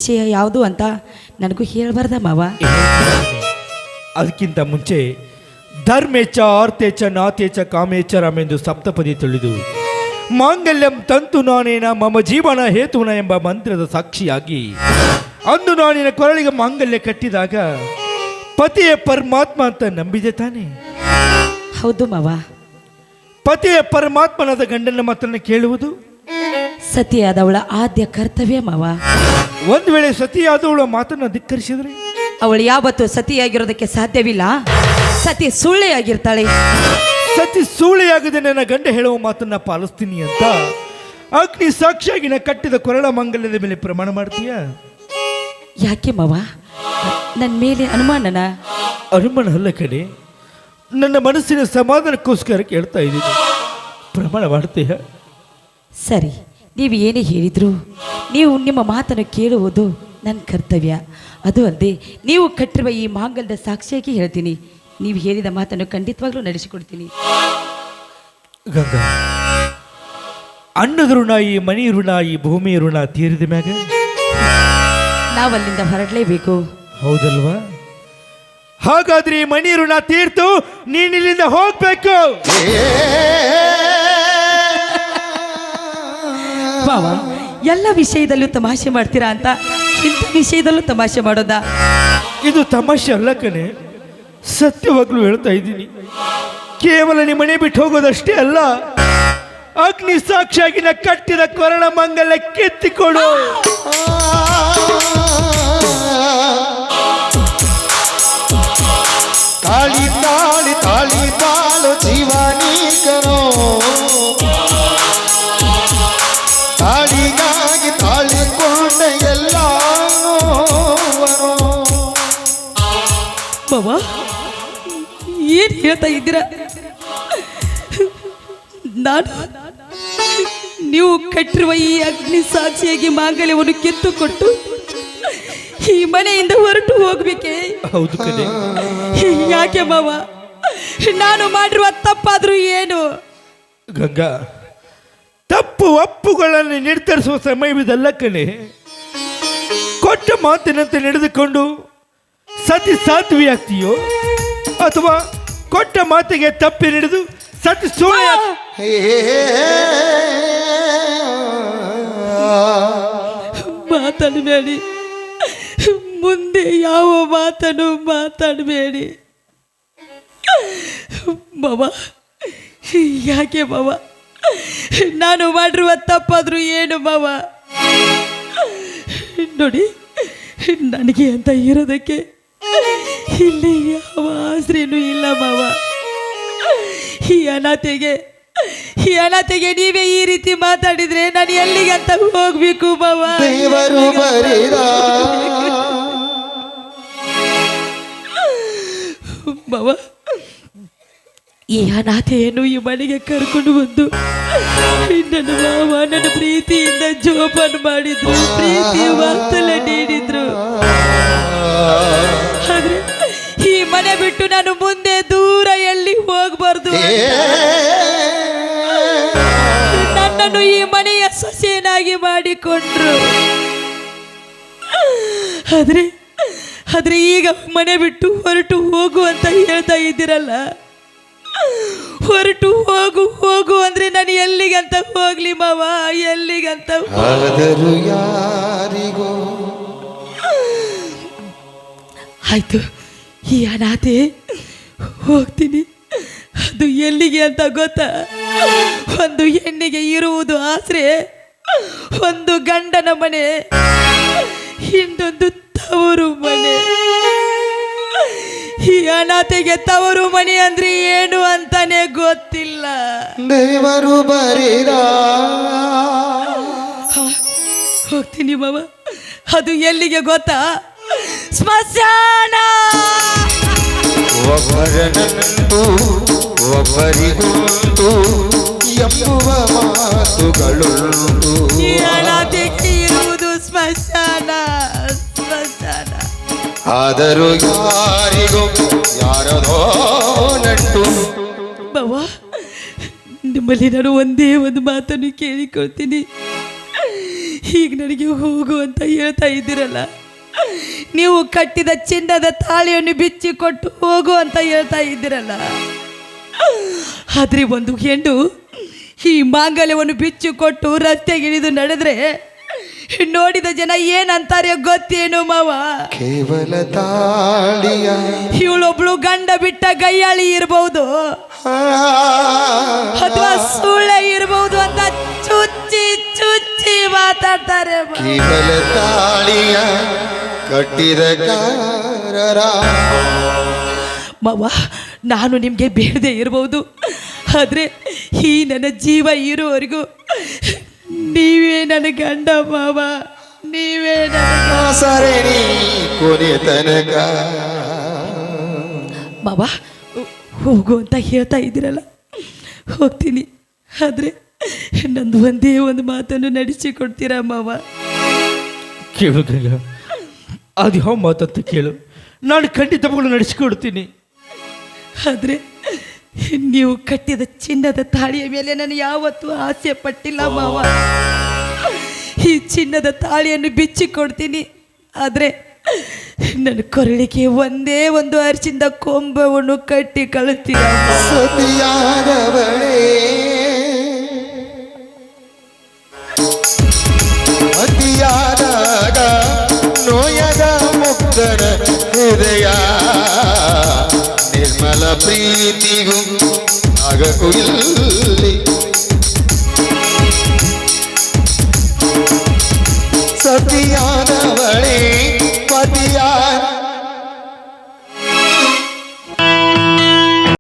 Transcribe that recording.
ವಿಷಯ ಯಾವುದು ಅಂತ ನನಗೂ ಹೇಳ್ಬಾರ್ದ ಮಾವ. ಅದಕ್ಕಿಂತ ಮುಂಚೆ ಧರ್ಮೇಚ ಅರ್ಥೇಚ ನಾಥೇಚ ಕಾಮೇಚ ರಾಮೆಂದು ಸಪ್ತಪದಿ ತಿಳಿದು ಮಾಂಗಲ್ಯಂ ತಂತು ನಾನೇನ ಮಮ ಜೀವನ ಹೇತುನ ಎಂಬ ಮಂತ್ರದ ಸಾಕ್ಷಿಯಾಗಿ ಅಂದು ನಾನಿನ ಕೊರಳಿಗೆ ಮಾಂಗಲ್ಯ ಕಟ್ಟಿದಾಗ ಪತಿಯೇ ಪರಮಾತ್ಮ ಅಂತ ನಂಬಿದೆ ತಾನೆ? ಹೌದು ಮಾವ. ಪತಿಯ ಪರಮಾತ್ಮನಾದ ಗಂಡನ ಮಾತನ್ನು ಕೇಳುವುದು ಸತಿಯಾದವಳ ಆದ್ಯ ಕರ್ತವ್ಯ ಮಾವ. ಒಂದು ವೇಳೆ ಸತಿಯಾದವಳ ಮಾತನ್ನು ಧಿಕ್ಕರಿಸಿದ್ರೆ ಅವಳು ಯಾವತ್ತೂ ಸತಿಯಾಗಿರೋದಕ್ಕೆ ಸಾಧ್ಯವಿಲ್ಲ. ಸತಿ ಸುಳ್ಳೆ ಆಗಿರ್ತಾಳೆ. ಸತಿ ಸೂಳೆಯಾಗದೆ ನನ್ನ ಗಂಡ ಹೇಳುವ ಮಾತನ್ನ ಪಾಲಿಸ್ತೀನಿ ಅಂತ ಅಗ್ನಿ ಸಾಕ್ಷಿಯಾಗಿನ ಕಟ್ಟಿದ ಕೊರಳ ಮಂಗಲ್ಯದ ಮೇಲೆ ಪ್ರಮಾಣ ಮಾಡ್ತೀಯ? ಯಾಕೆ ಮಾವ, ನನ್ನ ಮೇಲೆ ಅನುಮಾನನ? ಅನುಮಾನ ಅಲ್ಲ ಕಡೆ, ನನ್ನ ಮನಸ್ಸಿನ ಸಮಾಧಾನಕ್ಕೋಸ್ಕರ ಕೇಳ್ತಾ ಇದ್ದೀನಿ. ಪ್ರಮಾಣ ಮಾಡ್ತೀಯ? ಸರಿ, ನೀವು ಏನೇ ಹೇಳಿದ್ರು ನೀವು ನಿಮ್ಮ ಮಾತನ್ನು ಕೇಳುವುದು ನನ್ನ ಕರ್ತವ್ಯ. ಅದು ಅಲ್ಲದೆ ನೀವು ಕಟ್ಟಿರುವ ಈ ಮಾಂಗಲ್ಯದ ಸಾಕ್ಷಿಯಾಗಿ ಹೇಳ್ತೀನಿ. ನೀವು ಹೇಳಿದ ಮಾತನ್ನು ಖಂಡಿತವಾಗ್ಲೂ ನಡೆಸಿಕೊಡ್ತೀನಿ. ಗಂಗಾ, ಅನ್ನದ ಋಣ, ಈ ಮನಿ ಋಣ, ಈ ಭೂಮಿ ಋಣ ತೀರಿದ ಮ್ಯಾಗ ನಾವಲ್ಲಿಂದ ಹೊರಡಲೇಬೇಕು. ಹೌದಲ್ವಾ? ಹಾಗಾದ್ರೆ ಈ ಮನಿ ಋಣ ತೀರ್ತು ನೀನಿಲ್ಲಿಂದ ಹೋಗ್ಬೇಕು. ಮಾವ, ಎಲ್ಲ ವಿಷಯದಲ್ಲೂ ತಮಾಷೆ ಮಾಡ್ತೀರಾ ಅಂತ ಇಂಥ ವಿಷಯದಲ್ಲೂ ತಮಾಷೆ ಮಾಡೋದಾ? ಇದು ತಮಾಷೆ ಅಲ್ಲ ಕಣೆ, ಸತ್ಯವಾಗ್ಲೂ ಹೇಳ್ತಾ ಇದ್ದೀನಿ. ಕೇವಲ ನಿಮ್ಮ ಮನೆ ಬಿಟ್ಟು ಹೋಗೋದಷ್ಟೇ ಅಲ್ಲ, ಅಗ್ನಿ ಸಾಕ್ಷಿಯಾಗಿ ನಾ ಕಟ್ಟಿದ ಕೊರಳ ಮಂಗಲ ಕಿತ್ತಿಕೊಡು. ತಾಳಿ ತಾಳಿ ತಾಳಿ ತಾಳು ಜೀವಾನಿ ಕರೋ, ತಾಳಿಗಾಗಿ ತಾಳಿಕೊಂಡ ಎಲ್ಲ ಮಾವ, ಏನು ಹೇಳ್ತಾ ಇದ್ದೀರಾ? ನಾನು ನೀವು ಕಟ್ಟಿರುವ ಈ ಅಗ್ನಿ ಸಾಕ್ಷಿಯಾಗಿ ಮಾಂಗಲ್ಯವನ್ನು ಕಿತ್ತುಕೊಟ್ಟು ಈ ಮನೆಯಿಂದ ಹೊರಟು ಹೋಗ್ಬೇಕೆ? ಹೌದು ಕಣೆ. ಯಾಕೆ ಮಾವ, ನಾನು ಮಾಡಿರುವ ತಪ್ಪಾದ್ರೂ ಏನು? ಗಂಗಾ, ತಪ್ಪು ಒಪ್ಪುಗಳನ್ನು ನಿರ್ಧರಿಸುವ ಸಮಯವಿದಲ್ಲ ಕಣೆ. ಕೊಟ್ಟ ಮಾತಿನಂತೆ ನಡೆದುಕೊಂಡು ಸತಿ ಸಾಧ್ವಿ ಆಗ್ತೀಯೋ ಅಥವಾ ಕೊಟ್ಟ ಮಾತಿಗೆ ತಪ್ಪಿ ನಡೆದು ಸತಿ ಸುಳ್ಳು ಮಾತಾಡಬೇಡಿ. ಮುಂದೆ ಯಾವ ಮಾತನ್ನು ಮಾತಾಡಬೇಡಿ ಮಾವ. ಯಾಕೆ ಮಾವ, ನಾನು ಮಾಡಿರುವ ತಪ್ಪಾದ್ರೂ ಏನು ಮಾವ? ನೋಡಿ, ನನಗೆ ಅಂತ ಇರೋದಕ್ಕೆ ಇಲ್ಲಿ ಯಾವ ಆಶ್ರಯನೂ ಇಲ್ಲ ಮಾವ. ಈ ಅನಾಥೆಗೆ ನೀವೇ ಈ ರೀತಿ ಮಾತಾಡಿದ್ರೆ ನಾನು ಎಲ್ಲಿಗಂತ ಹೋಗ್ಬೇಕು ಮಾವ? ದೇವರು ಬರಿದ ಮಾವ, ಈ ಅನಾಥೆಯನ್ನು ಈ ಮನೆಗೆ ಕರ್ಕೊಂಡು ಬಂದು ನನ್ನ ಮಾವ ನನ್ನ ಪ್ರೀತಿಯಿಂದ ಜೋಪಾನ ಮಾಡಿದ್ರು, ಪ್ರೀತಿಯ ವಾತ್ಸಲ್ಯ ನೀಡಿದ್ರು. ಆದ್ರೆ ಈ ಮನೆ ಬಿಟ್ಟು ನಾನು ಮುಂದೆ ದೂರ ಎಲ್ಲಿ ಹೋಗ್ಬಾರ್ದು. ನನ್ನನ್ನು ಈ ಮನೆಯ ಸೊಸೆಯನ್ನಾಗಿ ಮಾಡಿಕೊಂಡ್ರು. ಆದ್ರೆ ಈಗ ಮನೆ ಬಿಟ್ಟು ಹೊರಟು ಹೋಗು ಅಂತ ಹೇಳ್ತಾ ಇದ್ದೀರಲ್ಲ, ಹೊರಟು ಹೋಗು ಅಂದ್ರೆ ನಾನು ಎಲ್ಲಿಗಂತ ಹೋಗ್ಲಿ ಮಾವ? ಎಲ್ಲಿಗಂತ? ಆದರೂ ಯಾರಿಗೋ ಆಯ್ತು, ಈ ಅನಾಥೆ ಹೋಗ್ತೀನಿ. ಅದು ಎಲ್ಲಿಗೆ ಅಂತ ಗೊತ್ತಾ? ಒಂದು ಹೆಣ್ಣಿಗೆ ಇರುವುದು ಆಸರೆ ಒಂದು ಗಂಡನ ಮನೆ, ಇನ್ನೊಂದು ತವರು ಮನೆ. ಈ ಅನಾಥೆಗೆ ತವರು ಮನೆ ಅಂದ್ರೆ ಏನು ಅಂತಾನೆ ಗೊತ್ತಿಲ್ಲ. ದೇವರು ಬರಿದ ಹೋಗ್ತೀನಿ ಮಾವ. ಅದು ಎಲ್ಲಿಗೆ ಗೊತ್ತಾ? ಸ್ಮಶಾನ. ಒಬ್ಬರನಂದು ಒಬ್ಬರಿಗುಂಟು ಎಂಬುವ ಮಾತುಗಳುಂಟು. ಈ ಅನಾಥೆಗೆ ಇರುವುದು ಸ್ಮಶಾನ. ಆದರೂ ಯಾರಿಗೂ ಯಾರದೋ ನಂಟು. ಬಾವ, ನಿಮ್ಮಲ್ಲಿ ನಾನು ಒಂದೇ ಒಂದು ಮಾತನ್ನು ಕೇಳಿಕೊಳ್ತೀನಿ. ಈಗ ನನಗೆ ಹೋಗು ಅಂತ ಹೇಳ್ತಾ ಇದ್ದೀರಲ್ಲ, ನೀವು ಕಟ್ಟಿದ ಚಿನ್ನದ ತಾಳಿಯನ್ನು ಬಿಚ್ಚಿಕೊಟ್ಟು ಹೋಗು ಅಂತ ಹೇಳ್ತಾ ಇದ್ದೀರಲ್ಲ, ಆದ್ರೆ ಒಂದು ಹೆಣ್ಣು ಈ ಮಾಂಗಲ್ಯವನ್ನು ಬಿಚ್ಚಿಕೊಟ್ಟು ರಸ್ತೆಗಿಳಿದು ನಡೆದ್ರೆ ನೋಡಿದ ಜನ ಏನಂತಾರೆ ಗೊತ್ತೇನು ಮಾವ? ಕೇವಲ ತಾಳಿಯ ಇವಳೊಬ್ಳು ಗಂಡ ಬಿಟ್ಟ ಗಯ್ಯಾಳಿ ಇರಬಹುದು ಅಥವಾ ಸುಳ್ಳೆ ಇರಬಹುದು ಅಂತ ಚುಚ್ಚಿ ಚುಚ್ಚಿ ಮಾತಾಡ್ತಾರೆ. ಕೇವಲ ತಾಳಿಯ ಕಟ್ಟಿದ ಕಾರರ. ಮಾವ, ನಾನು ನಿಮಗೆ ಬೇಡದೆ ಇರಬಹುದು, ಆದರೆ ಈ ನನ್ನ ಜೀವ ಇರುವವರೆಗೂ ನೀವೇ ನನ್ನ ಗಂಡ ಮಾವ, ನೀವೇ ನನ್ನ ಸರಣಿ ಕೊನೆ ತನಕ. ಮಾವ ಹೋಗು ಅಂತ ಹೇಳ್ತಾ ಇದ್ದೀರಲ್ಲ, ಹೋಗ್ತೀನಿ, ಆದರೆ ನಂದು ಒಂದೇ ಒಂದು ಮಾತನ್ನು ನಡೆಸಿಕೊಡ್ತೀರಾ ಮಾವ? ಕೇಳು ಗಂಗಾ, ಅದು ಯಾವ ಮಾತಂತ ಕೇಳು, ನಾನು ಖಂಡಿತವಾಗ್ಲೂ ನಡೆಸಿಕೊಡ್ತೀನಿ. ಆದರೆ ನೀವು ಕಟ್ಟಿದ ಚಿನ್ನದ ತಾಳಿಯ ಮೇಲೆ ನಾನು ಯಾವತ್ತೂ ಆಸೆ ಪಟ್ಟಿಲ್ಲ ಮಾವ. ಈ ಚಿನ್ನದ ತಾಳಿಯನ್ನು ಬಿಚ್ಚಿಕೊಡ್ತೀನಿ, ಆದರೆ ನನ್ನ ಕೊರಳಿಗೆ ಒಂದೇ ಒಂದು ಅರಿಶಿಂದ ಕೊಂಬವನ್ನು ಕಟ್ಟಿ ಕಳಿಸ್ತೀರ. ಸತಿಯಾದವಳೇ ಅತಿಯಾದಾಗ ನೋಯದ ಮುಕ್ತನ ಹೃದಯ, ನಿರ್ಮಲ ಪ್ರೀತಿಗೂ ಆಗು ಇಲ್ಲಿ